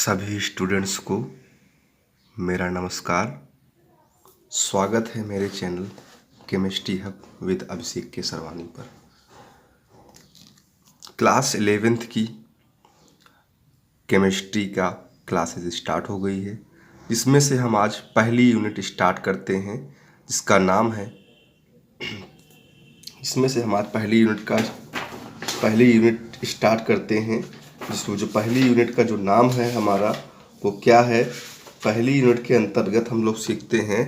सभी स्टूडेंट्स को मेरा नमस्कार। स्वागत है मेरे चैनल केमिस्ट्री हब विद अभिषेक के सरवानी पर। क्लास 11th की केमिस्ट्री का क्लासेस स्टार्ट हो गई है। इसमें से हम आज पहली यूनिट स्टार्ट करते हैं जिसका नाम है पहली यूनिट स्टार्ट करते हैं जिसमें जो पहली यूनिट का जो नाम है हमारा वो क्या है। पहली यूनिट के अंतर्गत हम लोग सीखते हैं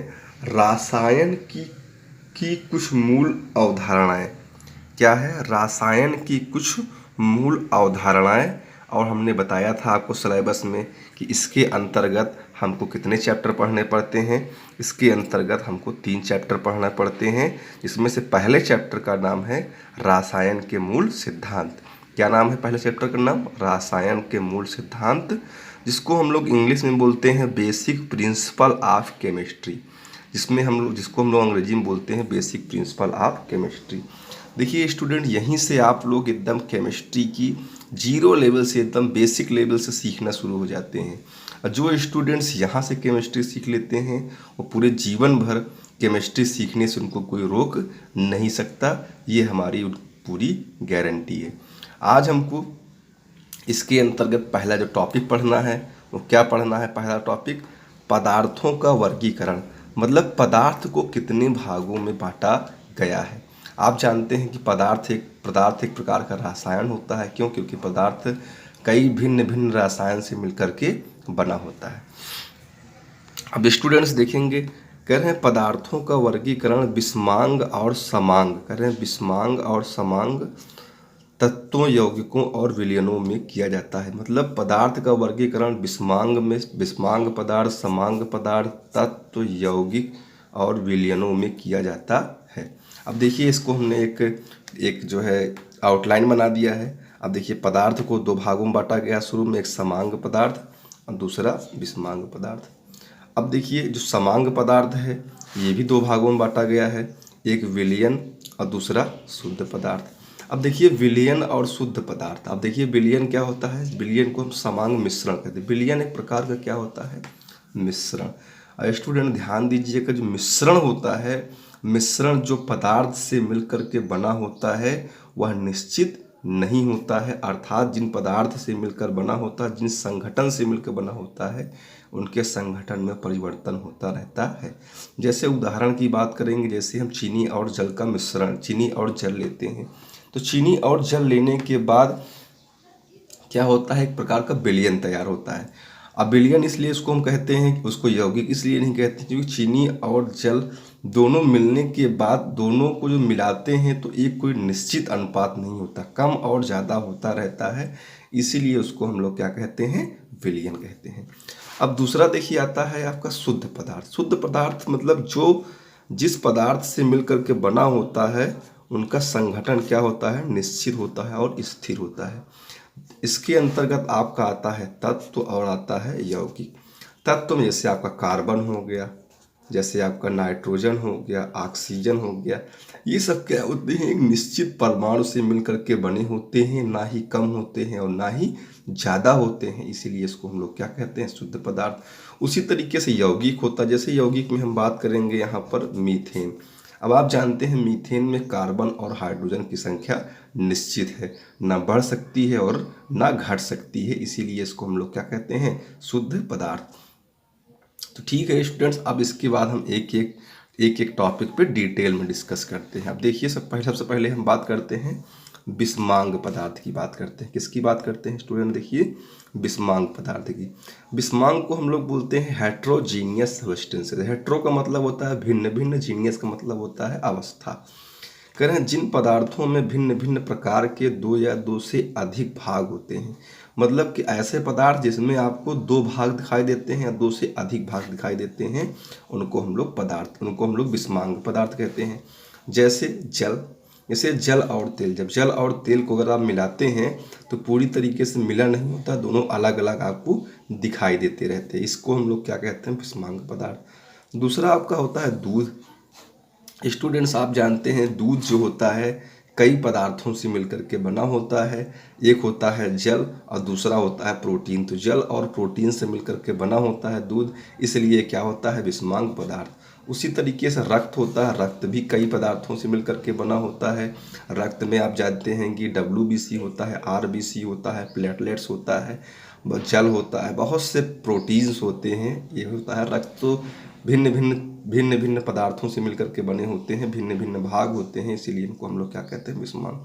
रसायन की कुछ मूल अवधारणाएं। क्या है? रसायन की कुछ मूल अवधारणाएं। और हमने बताया था आपको सिलेबस में कि इसके अंतर्गत हमको कितने चैप्टर पढ़ने पड़ते हैं। इसके अंतर्गत हमको 3 चैप्टर पढ़ना पड़ते हैं, जिसमें से पहले चैप्टर का नाम है रसायन के मूल सिद्धांत। क्या नाम है पहले चैप्टर का नाम? रसायन के मूल सिद्धांत, जिसको हम लोग इंग्लिश में बोलते हैं बेसिक प्रिंसिपल ऑफ केमिस्ट्री, जिसको हम लोग अंग्रेजी में बोलते हैं बेसिक प्रिंसिपल ऑफ केमिस्ट्री। देखिए स्टूडेंट, यहीं से आप लोग एकदम केमिस्ट्री की जीरो लेवल से एकदम बेसिक लेवल से सीखना शुरू हो जाते हैं। और जो स्टूडेंट्स यहाँ से केमिस्ट्री सीख लेते हैं वो पूरे जीवन भर केमिस्ट्री सीखने से उनको कोई रोक नहीं सकता। ये हमारी पूरी गारंटी है। आज हमको इसके अंतर्गत पहला जो टॉपिक पढ़ना है वो क्या पढ़ना है? पहला टॉपिक पदार्थों का वर्गीकरण, मतलब पदार्थ को कितने भागों में बांटा गया है। आप जानते हैं कि पदार्थ एक प्रकार का रसायन होता है। क्यों? क्योंकि पदार्थ कई भिन्न भिन्न रसायन से मिलकर के बना होता है। अब स्टूडेंट्स देखेंगे, कह रहे हैं पदार्थों का वर्गीकरण बिस्मांग और समांग, कह रहे हैं बिस्मांग और समांग तत्वों, यौगिकों और विलयनों में किया जाता है। मतलब पदार्थ का वर्गीकरण बिस्मांग पदार्थ, समांग पदार्थ, तत्व, यौगिक और विलयनों में किया जाता है। अब देखिए इसको हमने एक जो है आउटलाइन बना दिया है। अब देखिए पदार्थ को 2 भागों में बांटा गया शुरू में, एक समांग पदार्थ और दूसरा बिस्मांग पदार्थ। अब देखिए जो समांग पदार्थ है ये भी 2 भागों में बांटा गया है, एक विलयन और दूसरा शुद्ध पदार्थ। अब देखिए विलयन और शुद्ध पदार्थ। अब देखिए विलयन क्या होता है? विलयन को हम समांग मिश्रण कहते हैं। विलयन एक प्रकार का क्या होता है? मिश्रण। और स्टूडेंट ध्यान दीजिएगा, जो मिश्रण होता है, मिश्रण जो पदार्थ से मिलकर के बना होता है वह निश्चित नहीं होता है। अर्थात जिन पदार्थ से मिलकर बना होता है, जिन संगठन से मिलकर बना होता है, उनके संगठन में परिवर्तन होता रहता है। जैसे उदाहरण की बात करेंगे, जैसे हम चीनी और जल का मिश्रण, चीनी और जल लेते हैं, तो चीनी और जल लेने के बाद क्या होता है? एक प्रकार का विलयन तैयार होता है। अब विलयन इसलिए इसको हम कहते हैं, उसको यौगिक इसलिए नहीं कहते क्योंकि चीनी और जल दोनों मिलने के बाद दोनों को जो मिलाते हैं तो एक कोई निश्चित अनुपात नहीं होता, कम और ज़्यादा होता रहता है। इसीलिए उसको हम लोग क्या कहते हैं? विलयन कहते हैं। अब दूसरा देखिए आता है आपका शुद्ध पदार्थ। शुद्ध पदार्थ मतलब जो जिस पदार्थ से मिलकर के बना होता है उनका संगठन क्या होता है? निश्चित होता है और स्थिर होता है। इसके अंतर्गत आपका आता है तत्व और आता है यौगिक। तत्व में जैसे आपका कार्बन हो गया, जैसे आपका नाइट्रोजन हो गया, ऑक्सीजन हो गया, ये सब क्या होते हैं? एक निश्चित परमाणु से मिलकर के बने होते हैं, ना ही कम होते हैं और ना ही ज़्यादा होते हैं। इसीलिए इसको हम लोग क्या कहते हैं? शुद्ध पदार्थ। उसी तरीके से यौगिक होता है। जैसे यौगिक में हम बात करेंगे यहाँ पर मीथेन। अब आप जानते हैं मीथेन में कार्बन और हाइड्रोजन की संख्या निश्चित है, ना बढ़ सकती है और ना घट सकती है। इसीलिए इसको हम लोग क्या कहते हैं? शुद्ध पदार्थ। तो ठीक है स्टूडेंट्स, अब इसके बाद हम एक टॉपिक पे डिटेल में डिस्कस करते हैं। अब देखिए सबसे पहले हम बात करते हैं बिस्मांग पदार्थ की बात करते हैं। किसकी बात करते हैं स्टूडेंट? देखिए बिस्मांग पदार्थ की। बिस्मांग को हम लोग बोलते हैं हेट्रोजीनियस सब्सटेंसेस। हेट्रो का मतलब होता है भिन्न भिन्न, जीनियस का मतलब होता है अवस्था। कह रहे हैं जिन पदार्थों में भिन्न भिन्न प्रकार के 2 या 2 से अधिक भाग होते हैं। मतलब कि ऐसे पदार्थ जिसमें आपको 2 भाग दिखाई देते हैं या 2 से अधिक भाग दिखाई देते हैं, उनको हम लोग बिस्मांग पदार्थ कहते हैं। जैसे जल और तेल। जब जल और तेल को अगर आप मिलाते हैं तो पूरी तरीके से मिला नहीं होता, दोनों अलग अलग आपको दिखाई देते रहते हैं। इसको हम लोग क्या कहते हैं? बिस्मांग पदार्थ। दूसरा आपका होता है दूध। स्टूडेंट्स आप जानते हैं दूध जो होता है कई पदार्थों से मिलकर के बना होता है। एक होता है जल और दूसरा होता है प्रोटीन। तो जल और प्रोटीन से मिलकर के बना होता है दूध, इसलिए क्या होता है विषमांग पदार्थ। उसी तरीके से रक्त होता है, रक्त भी कई पदार्थों से मिलकर के बना होता है। रक्त में आप जानते हैं कि WBC होता है, RBC होता है, प्लेटलेट्स होता है, जल होता है, बहुत से प्रोटीन्स होते हैं। ये होता है रक्त। तो भिन्न भिन्न पदार्थों से मिलकर के बने होते हैं, भिन्न भिन्न भाग होते हैं, इसीलिए इनको हम लोग क्या कहते हैं विषमांग।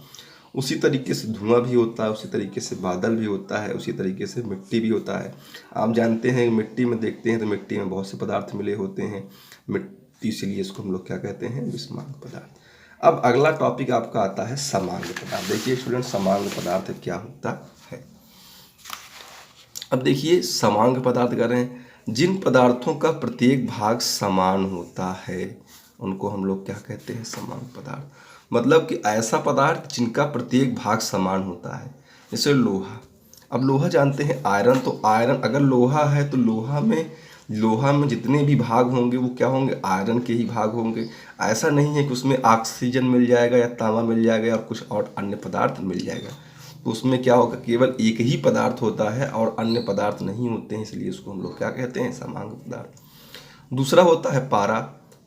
उसी तरीके से धुआं भी होता है, उसी तरीके से बादल भी होता है, उसी तरीके से मिट्टी भी होता है। आप जानते हैं मिट्टी में देखते हैं तो मिट्टी में बहुत से पदार्थ मिले होते हैं मिट्टी, इसीलिए इसको हम लोग क्या कहते हैं विषमांग पदार्थ। अब अगला टॉपिक आपका आता है समांग पदार्थ। देखिए स्टूडेंट, समांग पदार्थ क्या होता है। अब देखिए समांग पदार्थ कर रहे हैं, जिन पदार्थों का प्रत्येक भाग समान होता है उनको हम लोग क्या कहते हैं समांग पदार्थ। मतलब कि ऐसा पदार्थ जिनका प्रत्येक भाग समान होता है। जैसे लोहा, अब लोहा जानते हैं आयरन, तो आयरन अगर लोहा है तो लोहा में जितने भी भाग होंगे वो क्या होंगे, आयरन के ही भाग होंगे। ऐसा नहीं है कि उसमें ऑक्सीजन मिल जाएगा या तांबा मिल जाएगा या कुछ और अन्य पदार्थ मिल जाएगा। तो उसमें क्या होगा, केवल एक ही पदार्थ होता है और अन्य पदार्थ नहीं होते हैं, इसलिए उसको हम लोग क्या कहते हैं समांग पदार्थ। दूसरा होता है पारा।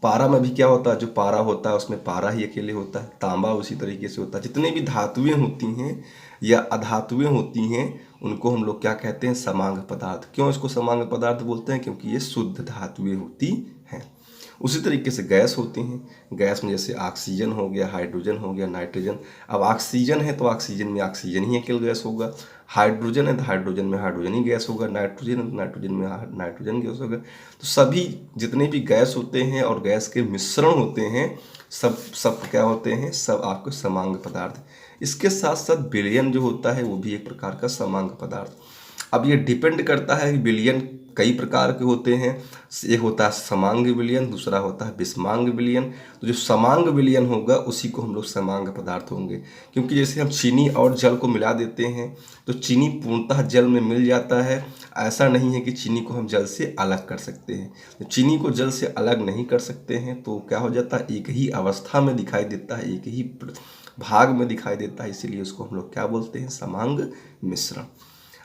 पारा में भी क्या होता है, जो पारा होता है उसमें पारा ही अकेले होता है। तांबा उसी तरीके से होता है। जितने भी धातुएं होती हैं या अधातुएं होती हैं उनको हम लोग क्या कहते हैं समांग पदार्थ। क्यों इसको समांग पदार्थ बोलते हैं, क्योंकि ये शुद्ध धातुएं होती हैं। उसी तरीके से गैस होती हैं। गैस में जैसे ऑक्सीजन हो गया, हाइड्रोजन हो गया, नाइट्रोजन। अब ऑक्सीजन है तो ऑक्सीजन में ऑक्सीजन ही अकेले गैस होगा। हाइड्रोजन है तो हाइड्रोजन में हाइड्रोजन ही गैस होगा। नाइट्रोजन है तो नाइट्रोजन में नाइट्रोजन गैस होगा। तो सभी जितने भी गैस होते हैं और गैस के मिश्रण होते हैं सब क्या होते हैं, सब आपके समांग पदार्थ। इसके साथ साथ विलयन जो होता है वो भी एक प्रकार का समांग पदार्थ। अब ये डिपेंड करता है कि विलयन कई प्रकार के होते हैं। एक होता है समांग विलयन, दूसरा होता है विषमांग विलयन। तो जो समांग विलयन होगा उसी को हम लोग समांग पदार्थ होंगे। क्योंकि जैसे हम चीनी और जल को मिला देते हैं तो चीनी पूर्णतः जल में मिल जाता है। ऐसा नहीं है कि चीनी को हम जल से अलग कर सकते हैं। तो चीनी को जल से अलग नहीं कर सकते हैं तो क्या हो जाता है, एक ही अवस्था में दिखाई देता है, एक ही भाग में दिखाई देता है, इसीलिए उसको हम लोग क्या बोलते हैं समांग मिश्रण।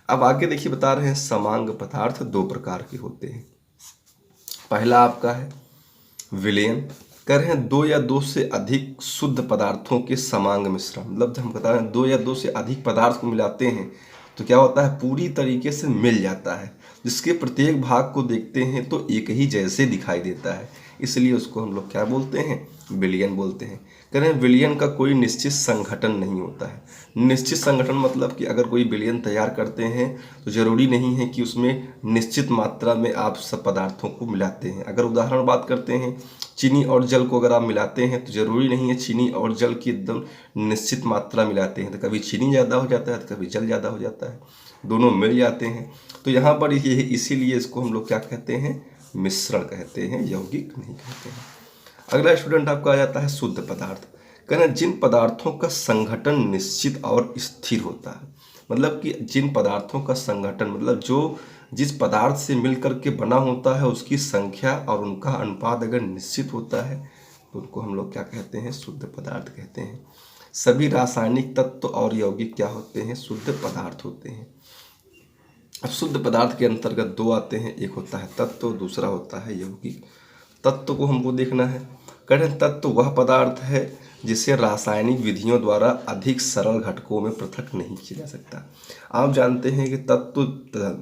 अब आगे देखिए बता रहे हैं समांग पदार्थ दो प्रकार के होते हैं। पहला आपका है विलयन। कह रहे हैं दो या दो से अधिक शुद्ध पदार्थों के समांग मिश्रण। मतलब जब हम बता रहे हैं दो या दो से अधिक पदार्थ को मिलाते हैं तो क्या होता है, पूरी तरीके से मिल जाता है। जिसके प्रत्येक भाग को देखते हैं तो एक ही जैसे दिखाई देता है, इसलिए उसको हम लोग क्या बोलते हैं, विलयन बोलते हैं। कह रहे हैं विलयन का कोई निश्चित संगठन नहीं होता है। निश्चित संगठन मतलब कि अगर कोई विलयन तैयार करते हैं तो ज़रूरी नहीं है कि उसमें निश्चित मात्रा में आप सब पदार्थों को मिलाते हैं। अगर उदाहरण बात करते हैं, चीनी और जल को अगर आप मिलाते हैं तो ज़रूरी नहीं है चीनी और जल की एकदम निश्चित मात्रा मिलाते हैं। तो कभी चीनी ज़्यादा हो जाता है तो कभी जल ज़्यादा हो जाता है, दोनों मिल जाते हैं। तो यहाँ पर ये इसीलिए इसको हम लोग क्या कहते हैं, मिश्रण कहते हैं, यौगिक नहीं कहते हैं। अगला स्टूडेंट आपका आ जाता है शुद्ध पदार्थ। कहना जिन पदार्थों का संगठन निश्चित और स्थिर होता है। मतलब कि जिन पदार्थों का संगठन मतलब जो जिस पदार्थ से मिलकर के बना होता है उसकी संख्या और उनका अनुपात अगर निश्चित होता है तो उनको हम लोग क्या कहते हैं, शुद्ध पदार्थ कहते हैं। सभी रासायनिक तत्व और यौगिक क्या होते हैं, शुद्ध पदार्थ होते हैं। अब शुद्ध पदार्थ के अंतर्गत दो आते हैं, एक होता है तत्व, दूसरा होता है यौगिक। तत्व को हमको देखना है। कठिन तत्व वह पदार्थ है जिसे रासायनिक विधियों द्वारा अधिक सरल घटकों में पृथक नहीं किया जा सकता। आप जानते हैं कि तत्व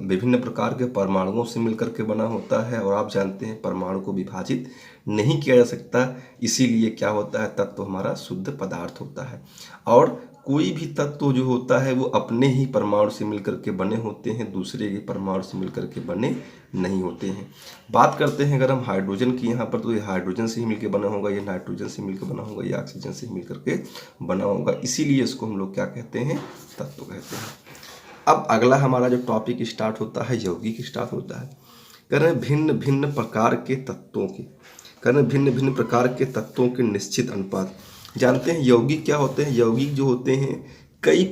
विभिन्न प्रकार के परमाणुओं से मिलकर के बना होता है और आप जानते हैं परमाणु को विभाजित नहीं किया जा सकता, इसीलिए क्या होता है, तत्व हमारा शुद्ध पदार्थ होता है। और कोई भी तत्व जो होता है वो अपने ही परमाणु से मिलकर के बने होते हैं, दूसरे के परमाणु से मिलकर के बने नहीं होते हैं। बात करते हैं अगर हम हाइड्रोजन की यहाँ पर, तो ये हाइड्रोजन से ही मिलकर बना होगा, ये नाइट्रोजन से मिलकर बना होगा, ये ऑक्सीजन से मिलकर के बना होगा, इसीलिए इसको हम लोग क्या कहते हैं, तत्व कहते हैं। अब अगला हमारा जो टॉपिक स्टार्ट होता है, यौगिक स्टार्ट होता है। कह रहे हैं भिन्न भिन्न प्रकार के तत्वों के, कह रहे हैं भिन्न भिन्न प्रकार के तत्वों के निश्चित अनुपात। जानते हैं यौगिक क्या होते हैं, यौगिक जो होते हैं कई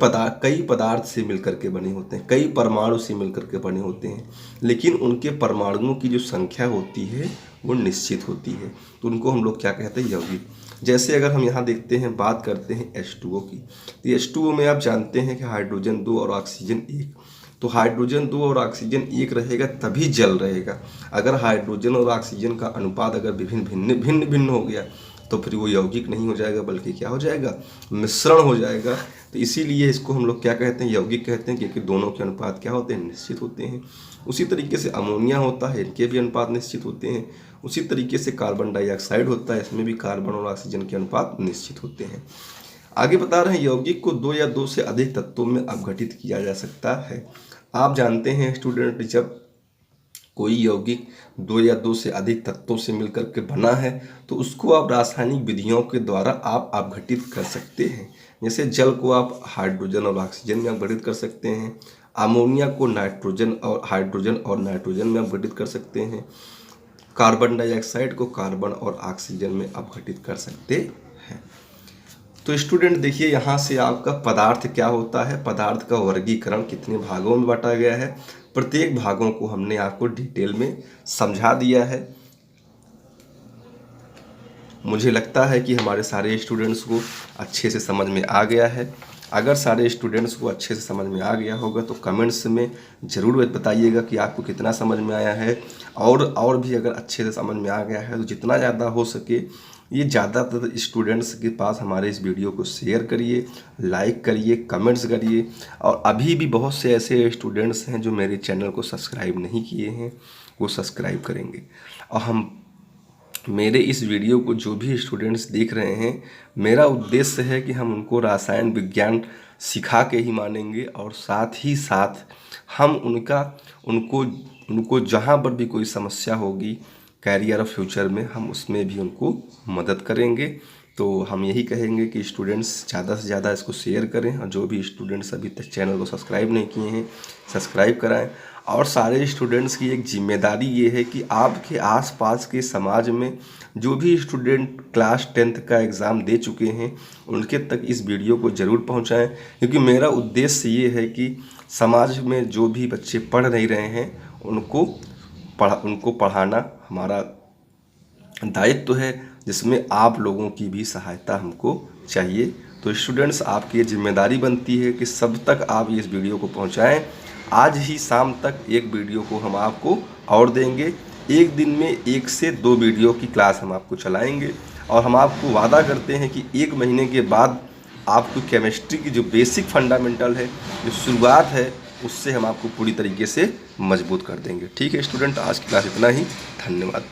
पदार्थ से मिलकर के बने होते हैं, कई परमाणु से मिलकर के बने होते हैं, लेकिन उनके परमाणुओं की जो संख्या होती है वो निश्चित होती है, तो उनको हम लोग क्या कहते हैं, यौगिक। जैसे अगर हम यहाँ देखते हैं, बात करते हैं H2O की, तो H2O में आप जानते हैं कि हाइड्रोजन 2 और ऑक्सीजन 1, तो हाइड्रोजन 2 और ऑक्सीजन 1 रहेगा तभी जल रहेगा। अगर हाइड्रोजन और ऑक्सीजन का अनुपात अगर भिन्न हो गया तो फिर वो यौगिक नहीं हो जाएगा, बल्कि क्या हो जाएगा, मिश्रण हो जाएगा। तो इसीलिए इसको हम लोग क्या कहते हैं, यौगिक कहते हैं, क्योंकि दोनों के अनुपात क्या होते हैं, निश्चित होते हैं। उसी तरीके से अमोनिया होता है, इनके भी अनुपात निश्चित होते हैं। उसी तरीके से कार्बन डाइऑक्साइड होता है, इसमें भी कार्बन और ऑक्सीजन के अनुपात निश्चित होते हैं। आगे बता रहे हैं, यौगिक को 2 या 2 से अधिक तत्वों में अपघटित किया जा सकता है। आप जानते हैं स्टूडेंट, जब कोई यौगिक 2 या 2 से अधिक तत्वों से मिलकर के बना है तो उसको आप रासायनिक विधियों के द्वारा आप अपघटित कर सकते हैं। जैसे जल को आप हाइड्रोजन और ऑक्सीजन में अपघटित कर सकते हैं, अमोनिया को हाइड्रोजन और नाइट्रोजन में अपघटित कर सकते हैं, कार्बन डाइऑक्साइड को कार्बन और ऑक्सीजन में अपघटित कर सकते हैं। तो स्टूडेंट देखिए, यहाँ से आपका पदार्थ क्या होता है, पदार्थ का वर्गीकरण कितने भागों में बांटा गया है, प्रत्येक भागों को हमने आपको डिटेल में समझा दिया है। मुझे लगता है कि हमारे सारे स्टूडेंट्स को अच्छे से समझ में आ गया है। अगर सारे स्टूडेंट्स को अच्छे से समझ में आ गया होगा तो कमेंट्स में ज़रूर बताइएगा कि आपको कितना समझ में आया है। और भी अगर अच्छे से समझ में आ गया है तो जितना ज़्यादा हो सके ये ज़्यादातर स्टूडेंट्स के पास हमारे इस वीडियो को शेयर करिए, लाइक करिए, कमेंट्स करिए। और अभी भी बहुत से ऐसे स्टूडेंट्स हैं जो मेरे चैनल को सब्सक्राइब नहीं किए हैं, वो सब्सक्राइब करेंगे। और मेरे इस वीडियो को जो भी स्टूडेंट्स देख रहे हैं, मेरा उद्देश्य है कि हम उनको रसायन विज्ञान सिखा के ही मानेंगे, और साथ ही साथ हम उनको जहाँ पर भी कोई समस्या होगी कैरियर और फ्यूचर में, हम उसमें भी उनको मदद करेंगे। तो हम यही कहेंगे कि स्टूडेंट्स ज़्यादा से ज़्यादा इसको शेयर करें, और जो भी स्टूडेंट्स अभी तक चैनल को सब्सक्राइब नहीं किए हैं सब्सक्राइब कराएं। और सारे स्टूडेंट्स की एक जिम्मेदारी ये है कि आपके आसपास के समाज में जो भी स्टूडेंट क्लास 10th का एग्ज़ाम दे चुके हैं उनके तक इस वीडियो को ज़रूर पहुंचाएं, क्योंकि मेरा उद्देश्य ये है कि समाज में जो भी बच्चे पढ़ नहीं रहे हैं उनको पढ़ाना हमारा दायित्व है, जिसमें आप लोगों की भी सहायता हमको चाहिए। तो स्टूडेंट्स, आपकी ये जिम्मेदारी बनती है कि सब तक आप इस वीडियो को पहुंचाएं। आज ही शाम तक एक वीडियो को हम आपको और देंगे। एक दिन में 1 से 2 वीडियो की क्लास हम आपको चलाएंगे, और हम आपको वादा करते हैं कि 1 महीने के बाद आपको केमिस्ट्री की जो बेसिक फंडामेंटल है, जो शुरुआत है, उससे हम आपको पूरी तरीके से मजबूत कर देंगे। ठीक है स्टूडेंट, आज की क्लास इतना ही। धन्यवाद।